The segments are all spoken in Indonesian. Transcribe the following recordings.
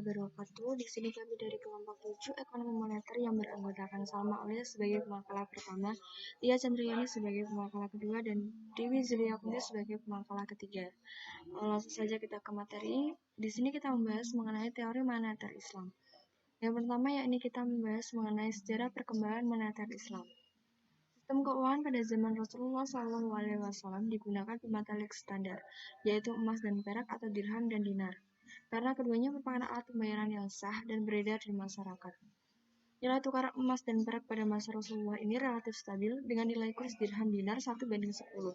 wabarakatuh. Di sini kami dari kelompok 7 Ekonomi Moneter yang beranggotakan Salma Aulia sebagai pemakalah pertama, Tia Chandriyani sebagai pemakalah kedua, dan Dewi Zuliakunti sebagai pemakalah ketiga. Langsung saja kita ke materi. Di sini kita membahas mengenai teori moneter Islam. Yang pertama yakni kita membahas mengenai sejarah perkembangan moneter Islam. Sistem keuangan pada zaman Rasulullah SAW digunakan pematalik standar, yaitu emas dan perak atau dirham dan dinar, karena keduanya merupakan alat pembayaran yang sah dan beredar di masyarakat. Nilai tukar emas dan perak pada masa Rasulullah ini relatif stabil dengan nilai kurs dirham dinar 1:10.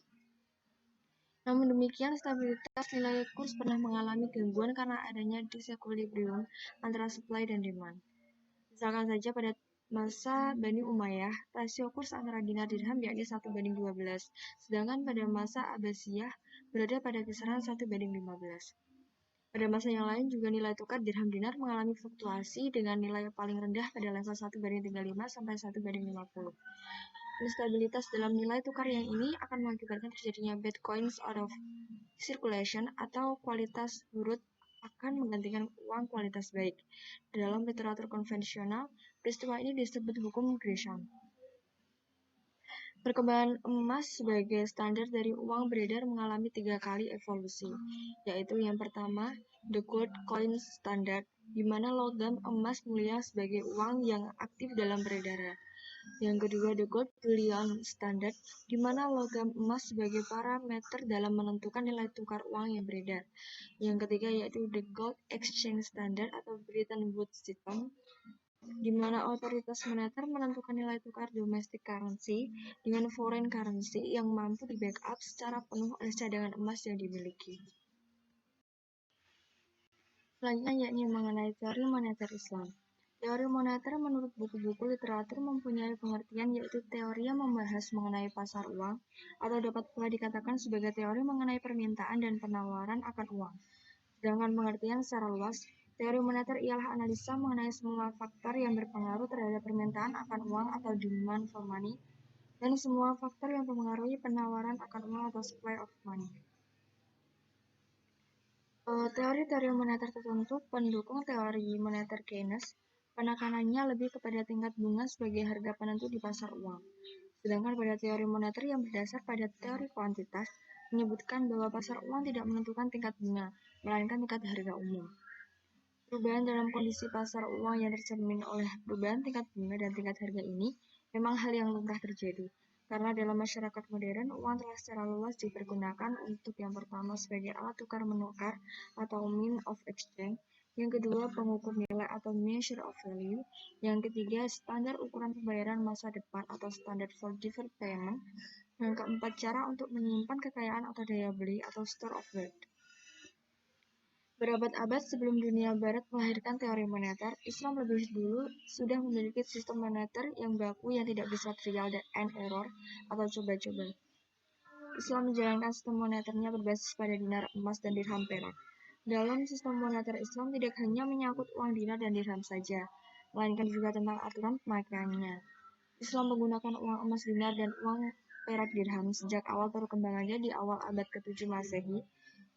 Namun demikian, stabilitas nilai kurs pernah mengalami gangguan karena adanya disequilibrium antara supply dan demand. Misalkan saja pada masa Bani Umayyah, rasio kurs antara dinar dirham yakni 1:12, sedangkan pada masa Abbasiyah berada pada kisaran 1:15. Pada masa yang lain juga nilai tukar dirham dinar mengalami fluktuasi dengan nilai paling rendah pada level 1:35 sampai 1:50. Instabilitas dalam nilai tukar yang ini akan mengakibatkan terjadinya bad coins out of circulation atau kualitas buruk akan menggantikan uang kualitas baik. Dalam literatur konvensional, peristiwa ini disebut hukum Gresham. Perkembangan emas sebagai standar dari uang beredar mengalami 3 kali evolusi, yaitu yang pertama, the gold coin standard, di mana logam emas mulia sebagai uang yang aktif dalam peredaran. Yang kedua, the gold bullion standard, di mana logam emas sebagai parameter dalam menentukan nilai tukar uang yang beredar. Yang ketiga yaitu the gold exchange standard atau Bretton Woods system, di mana otoritas moneter menentukan nilai tukar domestic currency dengan foreign currency yang mampu di-backup secara penuh oleh cadangan emas yang dimiliki. Selanjutnya yakni mengenai teori moneter Islam. Teori moneter menurut buku-buku literatur mempunyai pengertian yaitu teori yang membahas mengenai pasar uang, atau dapat pula dikatakan sebagai teori mengenai permintaan dan penawaran akan uang. Sedangkan pengertian secara luas, teori moneter ialah analisa mengenai semua faktor yang berpengaruh terhadap permintaan akan uang atau demand for money, dan semua faktor yang mempengaruhi penawaran akan uang atau supply of money. Teori-teori moneter tertentu pendukung teori moneter Keynes penekanannya lebih kepada tingkat bunga sebagai harga penentu di pasar uang. Sedangkan pada teori moneter yang berdasar pada teori kuantitas menyebutkan bahwa pasar uang tidak menentukan tingkat bunga, melainkan tingkat harga umum. Perubahan dalam kondisi pasar uang yang tercermin oleh perubahan tingkat bunga dan tingkat harga ini memang hal yang lumrah terjadi. Karena dalam masyarakat modern, uang telah secara luas dipergunakan untuk yang pertama sebagai alat tukar menukar atau mean of exchange, yang kedua pengukur nilai atau measure of value, yang ketiga standar ukuran pembayaran masa depan atau standard for deferred payment, yang keempat cara untuk menyimpan kekayaan atau daya beli atau store of wealth. Berabad-abad sebelum dunia barat melahirkan teori moneter, Islam lebih dulu sudah memiliki sistem moneter yang baku yang tidak bisa trial and error atau coba-coba. Islam menjalankan sistem moneternya berbasis pada dinar, emas, dan dirham perak. Dalam sistem moneter Islam tidak hanya menyangkut uang dinar dan dirham saja, melainkan juga tentang aturan pemakaiannya. Islam menggunakan uang emas dinar dan uang perak dirham sejak awal perkembangannya di awal abad ke-7 Masehi,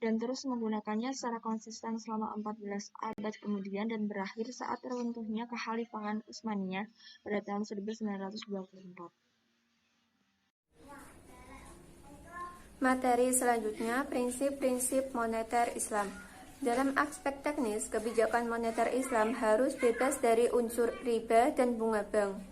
dan terus menggunakannya secara konsisten selama 14 abad kemudian dan berakhir saat terbentuknya Kekhalifahan Utsmaniyah pada tahun 1924. Materi selanjutnya, prinsip-prinsip moneter Islam. Dalam aspek teknis, kebijakan moneter Islam harus bebas dari unsur riba dan bunga bank.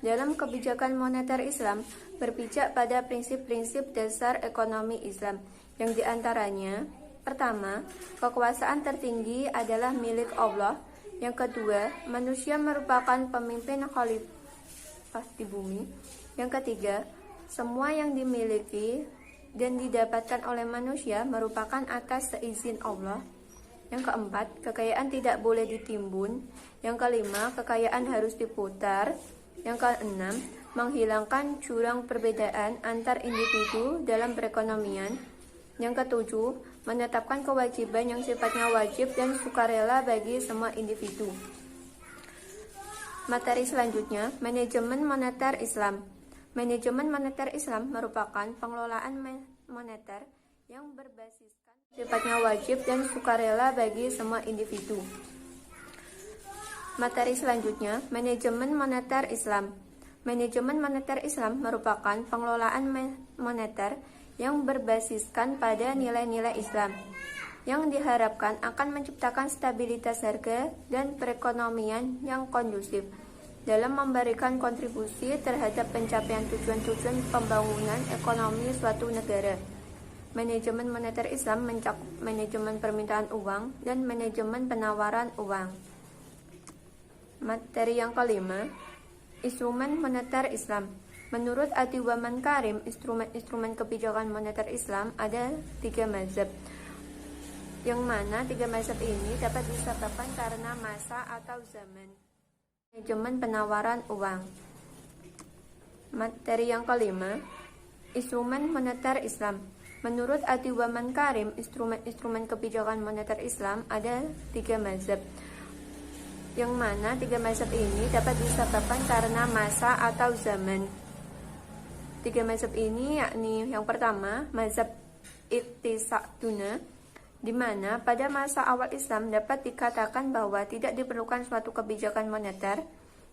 Dalam kebijakan moneter Islam, berpijak pada prinsip-prinsip dasar ekonomi Islam, yang diantaranya, pertama, kekuasaan tertinggi adalah milik Allah. Yang kedua, manusia merupakan pemimpin khalifah di bumi. Yang ketiga, semua yang dimiliki dan didapatkan oleh manusia merupakan atas seizin Allah. Yang keempat, kekayaan tidak boleh ditimbun. Yang kelima, kekayaan harus diputar. Yang keenam, menghilangkan jurang perbedaan antar individu dalam perekonomian. Yang ketujuh, menetapkan kewajiban yang sifatnya wajib dan sukarela bagi semua individu. Materi selanjutnya, manajemen moneter Islam. Manajemen moneter Islam merupakan pengelolaan moneter yang berbasiskan sifatnya wajib dan sukarela bagi semua individu. Materi selanjutnya, manajemen moneter Islam. Manajemen moneter Islam merupakan pengelolaan moneter yang berbasiskan pada nilai-nilai Islam, yang diharapkan akan menciptakan stabilitas harga dan perekonomian yang kondusif dalam memberikan kontribusi terhadap pencapaian tujuan-tujuan pembangunan ekonomi suatu negara. Manajemen moneter Islam mencakup manajemen permintaan uang dan manajemen penawaran uang. Materi yang kelima, instrumen moneter Islam. Menurut Atiwa Karim, instrumen kebijakan moneter Islam ada 3 mazhab, yang mana 3 mazhab ini dapat disebabkan karena masa atau zaman. Manajemen penawaran uang. Materi yang kelima, instrumen moneter Islam. Menurut Atiwa Karim, instrumen kebijakan moneter Islam ada 3 mazhab, yang mana 3 mazhab ini dapat disebabkan karena masa atau zaman. 3 mazhab ini yakni yang pertama, mazhab Iqtisaduna, di mana pada masa awal Islam dapat dikatakan bahwa tidak diperlukan suatu kebijakan moneter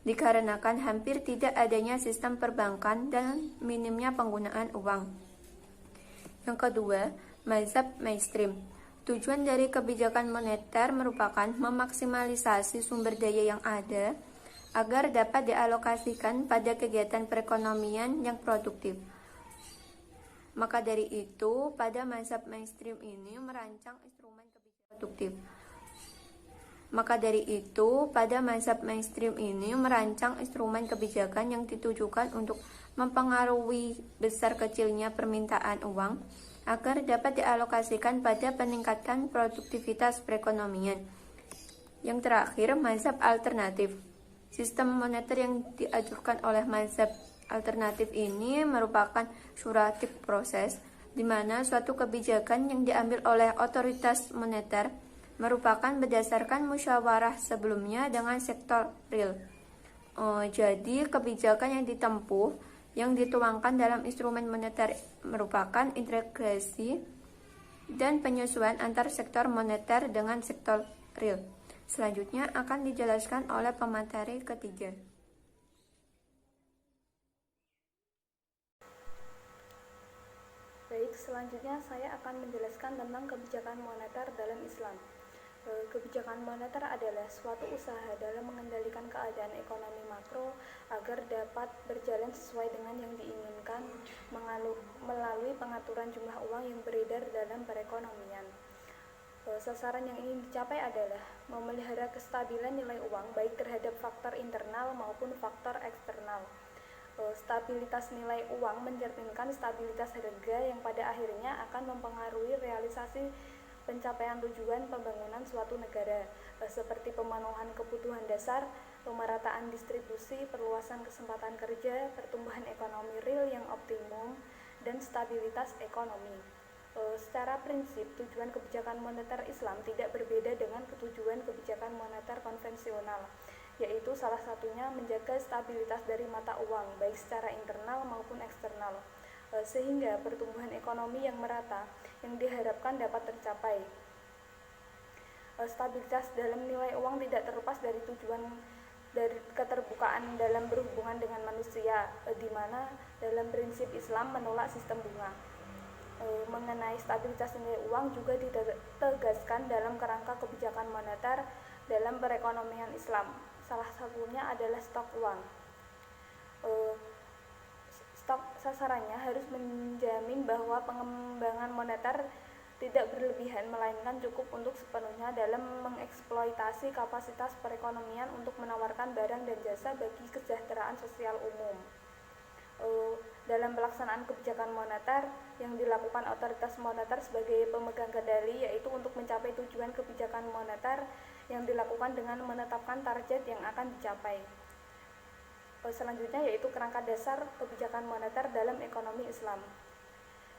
dikarenakan hampir tidak adanya sistem perbankan dan minimnya penggunaan uang. Yang kedua, mazhab mainstream. Tujuan dari kebijakan moneter merupakan memaksimalisasi sumber daya yang ada agar dapat dialokasikan pada kegiatan perekonomian yang produktif. Maka dari itu, pada mazhab mainstream ini merancang instrumen kebijakan produktif. Maka dari itu, pada mazhab mainstream ini merancang instrumen kebijakan yang ditujukan untuk mempengaruhi besar kecilnya permintaan uang agar dapat dialokasikan pada peningkatan produktivitas perekonomian. Yang terakhir, mazhab alternatif. Sistem moneter yang diajukan oleh mazhab alternatif ini merupakan suratif proses, di mana suatu kebijakan yang diambil oleh otoritas moneter merupakan berdasarkan musyawarah sebelumnya dengan sektor real. Jadi kebijakan yang ditempuh yang dituangkan dalam instrumen moneter merupakan integrasi dan penyesuaian antar sektor moneter dengan sektor real. Selanjutnya akan dijelaskan oleh pemateri ketiga. Baik, selanjutnya saya akan menjelaskan tentang kebijakan moneter dalam Islam. Kebijakan moneter adalah suatu usaha dalam mengendalikan keadaan ekonomi makro agar dapat berjalan sesuai dengan yang diinginkan melalui pengaturan jumlah uang yang beredar dalam perekonomian. Sasaran yang ingin dicapai adalah memelihara kestabilan nilai uang baik terhadap faktor internal maupun faktor eksternal. Stabilitas nilai uang mencerminkan stabilitas harga yang pada akhirnya akan mempengaruhi realisasi pencapaian tujuan pembangunan suatu negara, seperti pemenuhan kebutuhan dasar, pemerataan distribusi, perluasan kesempatan kerja, pertumbuhan ekonomi real yang optimum, dan stabilitas ekonomi. Secara prinsip, tujuan kebijakan moneter Islam tidak berbeda dengan tujuan kebijakan moneter konvensional, yaitu salah satunya menjaga stabilitas dari mata uang, baik secara internal maupun eksternal, sehingga pertumbuhan ekonomi yang merata yang diharapkan dapat tercapai. Stabilitas dalam nilai uang tidak terlepas dari tujuan dari keterbukaan dalam berhubungan dengan manusia, di mana dalam prinsip Islam menolak sistem bunga. Mengenai stabilitas nilai uang juga ditegaskan dalam kerangka kebijakan moneter dalam perekonomian Islam. Salah satunya adalah stok uang. Stok sasarannya harus menjamin bahwa pengembangan moneter tidak berlebihan, melainkan cukup untuk sepenuhnya dalam mengeksploitasi kapasitas perekonomian untuk menawarkan barang dan jasa bagi kesejahteraan sosial umum. Dalam pelaksanaan kebijakan moneter yang dilakukan otoritas moneter sebagai pemegang kendali, yaitu untuk mencapai tujuan kebijakan moneter yang dilakukan dengan menetapkan target yang akan dicapai. Selanjutnya yaitu kerangka dasar kebijakan moneter dalam ekonomi Islam.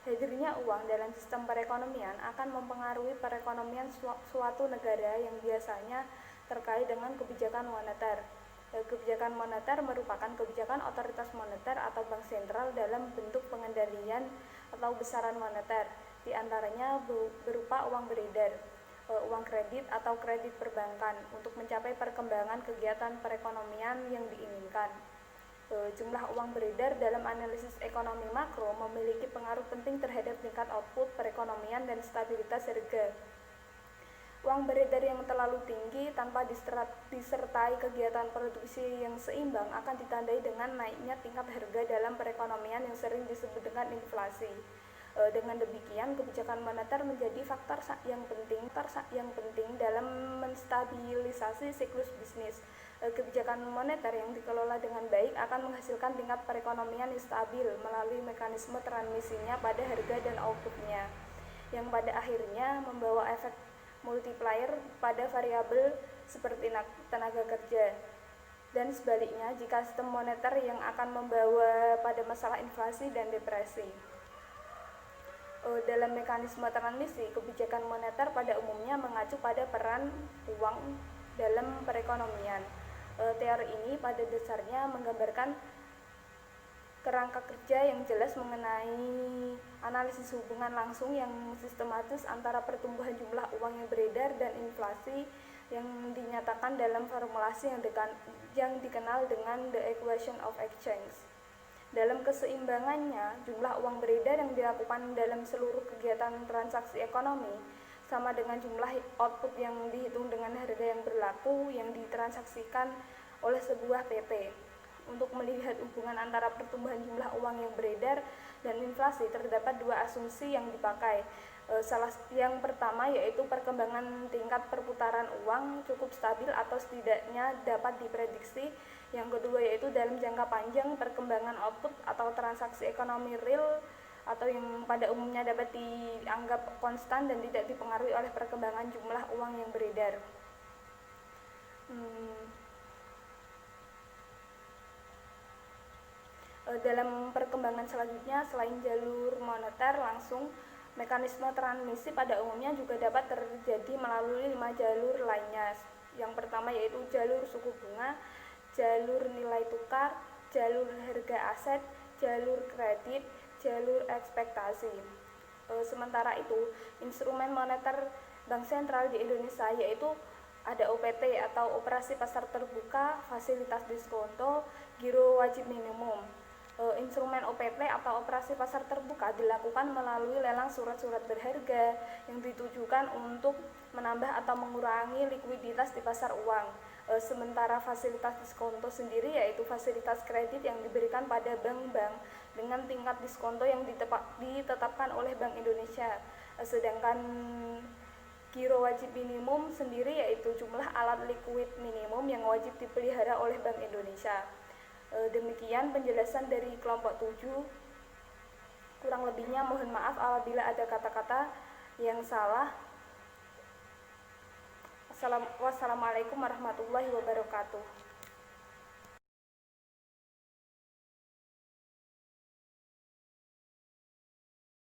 Hadirnya uang dalam sistem perekonomian akan mempengaruhi perekonomian suatu negara yang biasanya terkait dengan kebijakan moneter. Kebijakan moneter merupakan kebijakan otoritas moneter atau bank sentral dalam bentuk pengendalian atau besaran moneter, di antaranya berupa uang beredar. uang kredit atau kredit perbankan untuk mencapai perkembangan kegiatan perekonomian yang diinginkan. Jumlah uang beredar dalam analisis ekonomi makro memiliki pengaruh penting terhadap tingkat output perekonomian dan stabilitas harga. Uang beredar yang terlalu tinggi tanpa disertai kegiatan produksi yang seimbang akan ditandai dengan naiknya tingkat harga dalam perekonomian yang sering disebut dengan inflasi. Dengan demikian, kebijakan moneter menjadi faktor yang penting dalam menstabilisasi siklus bisnis. Kebijakan moneter yang dikelola dengan baik akan menghasilkan tingkat perekonomian yang stabil melalui mekanisme transmisinya pada harga dan outputnya, yang pada akhirnya membawa efek multiplier pada variabel seperti tenaga kerja. Dan sebaliknya, jika sistem moneter yang akan membawa pada masalah inflasi dan depresi. Dalam mekanisme transmisi, kebijakan moneter pada umumnya mengacu pada peran uang dalam perekonomian. Teori ini pada dasarnya menggambarkan kerangka kerja yang jelas mengenai analisis hubungan langsung yang sistematis antara pertumbuhan jumlah uang yang beredar dan inflasi yang dinyatakan dalam formulasi yang dikenal dengan the equation of exchange. Dalam keseimbangannya, jumlah uang beredar yang dilakukan dalam seluruh kegiatan transaksi ekonomi sama dengan jumlah output yang dihitung dengan harga yang berlaku yang ditransaksikan oleh sebuah PT. Untuk melihat hubungan antara pertumbuhan jumlah uang yang beredar dan inflasi, terdapat dua asumsi yang dipakai. Yang pertama yaitu perkembangan tingkat perputaran uang cukup stabil atau setidaknya dapat diprediksi. Yang kedua yaitu dalam jangka panjang perkembangan output atau transaksi ekonomi real atau yang pada umumnya dapat dianggap konstan dan tidak dipengaruhi oleh perkembangan jumlah uang yang beredar. Dalam perkembangan selanjutnya, selain jalur moneter langsung, mekanisme transmisi pada umumnya juga dapat terjadi melalui 5 jalur lainnya. Yang pertama yaitu jalur suku bunga, jalur nilai tukar, jalur harga aset, jalur kredit, jalur ekspektasi. Sementara itu, instrumen moneter Bank Sentral di Indonesia yaitu ada OPT atau operasi pasar terbuka, fasilitas diskonto, giro wajib minimum. Instrumen OPT atau operasi pasar terbuka dilakukan melalui lelang surat-surat berharga yang ditujukan untuk menambah atau mengurangi likuiditas di pasar uang. Sementara fasilitas diskonto sendiri yaitu fasilitas kredit yang diberikan pada bank-bank dengan tingkat diskonto yang ditetapkan oleh Bank Indonesia. Sedangkan giro wajib minimum sendiri yaitu jumlah alat likuid minimum yang wajib dipelihara oleh Bank Indonesia. Demikian penjelasan dari kelompok 7. Kurang lebihnya mohon maaf apabila ada kata-kata yang salah. Wassalamualaikum warahmatullahi wabarakatuh.